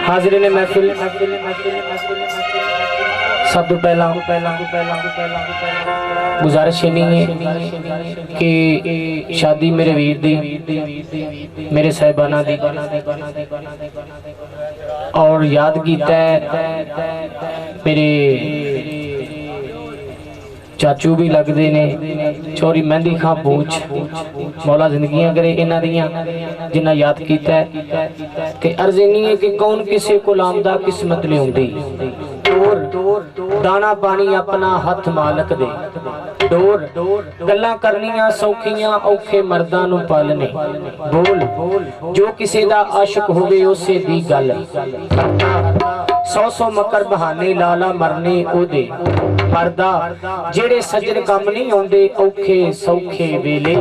हाजिर ने महफिल सब तो पहला गुजारिश ये नहीं है कि शादी मेरे वीर दी मेरे साहिबाना दी और याद कीता मेरे चाचू भी लगते ने चोरी मेहंदी खां पूछ मौला जिंदगियां करे इन्हां दियां जिन्ना याद कीता ते अर्ज नहीं है कि कौन किसी को लामदा किस्मत नहीं होंदी दाना पानी अपना हथ मालक दे डोर गल्लां करनियां सौखियां औखे मर्दां नूं पालने बोल जो किसी दा आशिक होवे उसे दी गल सौ मकर बहाने लाला मरने ओदे मरदा जेड़े सज्जन कम नहीं आउंदे औखे सौखे वेले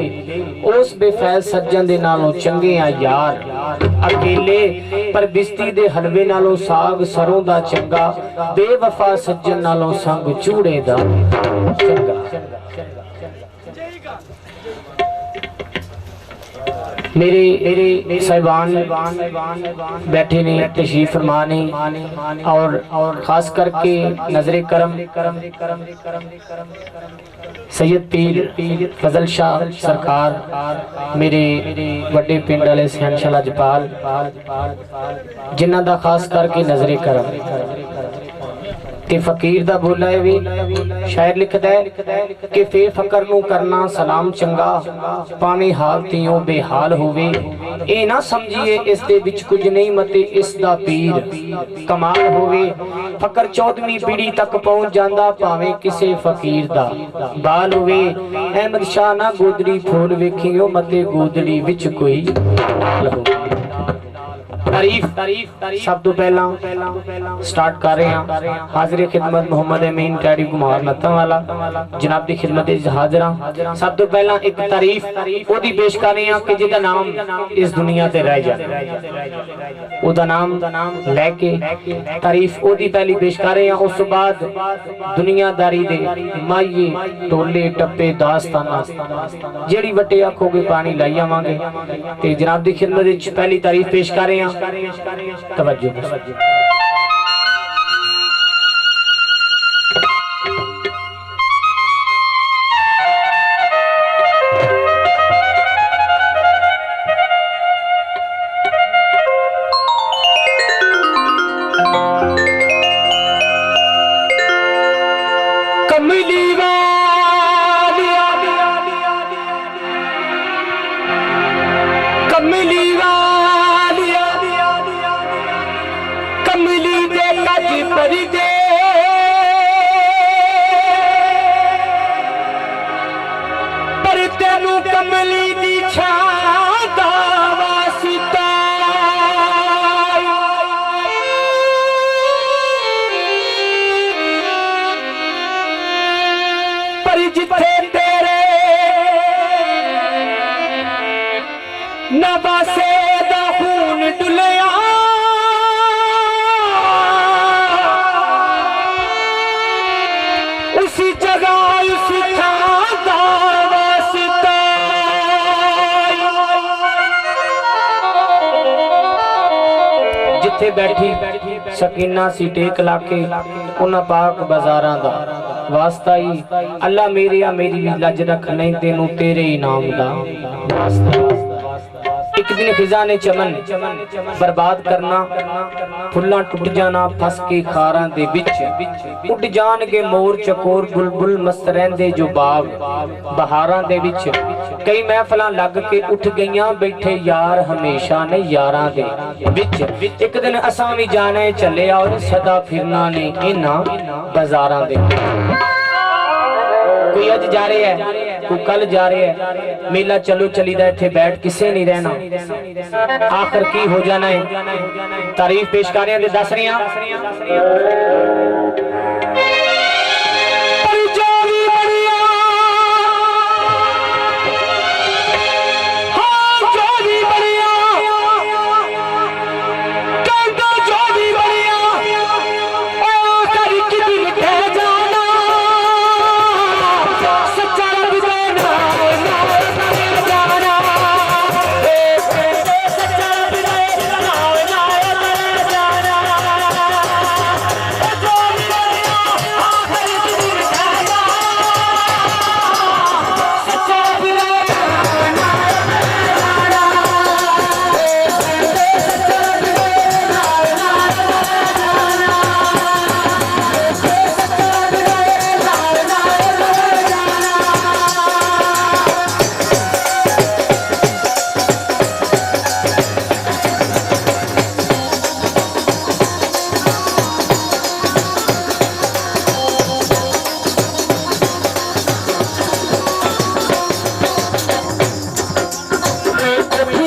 उस बेफैल सज्जन दे नालों चंगे आ यार अकेले पर बिस्ती दे हलवे नालों साग सरों दा चंगा बेवफा सज्जन नालों संग चूड़े दा चंगा मेरे साहिबान बैठे ने तशरीफ फरमा ने और खास करके नजरे करम सैयद पीर फजल शाह सरकार मेरे वड्डे पिंड वाले सैनशाह लजपाल जिन्हां दा खास करके नजरे करम ते फकीर दा बोला है भी शायर लिखदा है कि फे फकर नू करना सलाम चंगा पावे हाल तियों बेहाल होवे ए ना समझिए इस दे विच कुछ नहीं मते इस दा पीर कमाल होवे फकर 14वीं पीढ़ी तक पहुंच जांदा पावे किसे फकीर दा बाल होवे अहमद शाह ना गोदड़ी फूल वेखियो मते गोदड़ी विच कोई तारीफ सब तो पहला स्टार्ट कर रहे हैं हाजिर खिदमत मोहम्मद अमीन टैडी कुमार नत्था वाला जनाब दी खिदमत विच हाजिर हां सब तो पहला एक तारीफ ओदी पेश कर रहे हैं कि जिहदा नाम इस दुनिया ते रह जाए ओदा नाम लेके तारीफ ओदी पहली पेश कर रहे हैं उस तो बाद दुनियादारी दे माइये टोले टप्पे दास्ताना जेड़ी वटे आखोगे पानी लाई आवांगे ते जनाब दी खिदमत विच पहली तारीफ पेश कर रहे हैं तवज्जो जिथे बैठी सकीना सी टेक लाके उन्हां पाक बाजारां दा वास्ता ही अल्लाह मेरिया मेरी भी लज रख नहीं तेनू तेरे इनाम दा वास्ता एक दिन खिजा ने चमन बर्बाद करना फुल्लां टुट जाना फस के खारां दे विच उड़ जान के मोर चकोर बुलबुल मस्त रहंदे जो बाग बहारां दे विच कई महफिलां लग के उठ गईयां बैठे यार हमेशा ने यारां दे विच एक दिन असां भी जाने चले और सदा फिरना ने इन्हां बाजारां दे कोई अज जा रहे है कोई कल जा रहे है मेला चलो चलीदा इत्थे बैठ किसे नहीं रहना आखिर की हो जाना है तारीफ पेश कर रहे हैं दस रहे हैं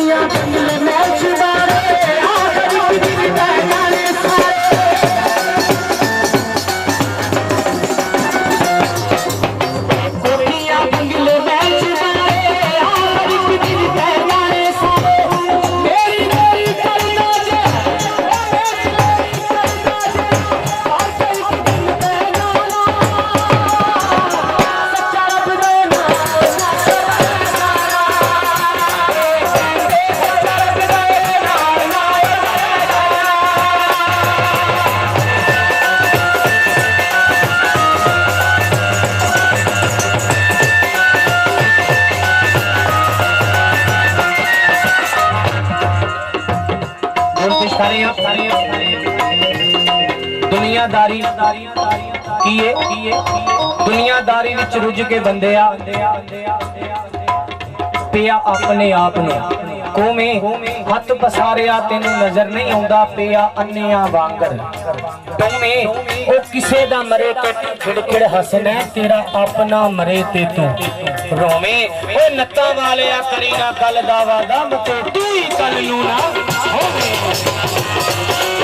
दुनिया बंगले में छुड़ाए आखिरी दिन जाने सारे दुनिया बंगले में छुड़ाए आखिरी दिन जाने सारे मेरी मेरी करना जे दुनियादारी दुनियादारी विच रुझ के बंदिया पिया अपने आप ने कोमे हथ पसारिया तेनू नजर नहीं आउंदा पिया अन्निया वांगर तुमे ओ किसे दा मरे ते खिड़खिड़ हसना तेरा अपना मरे ते तू रोवे ओ नत्ता वालिया करी ना गल दा वादा मते तू ही कल नू ना होवे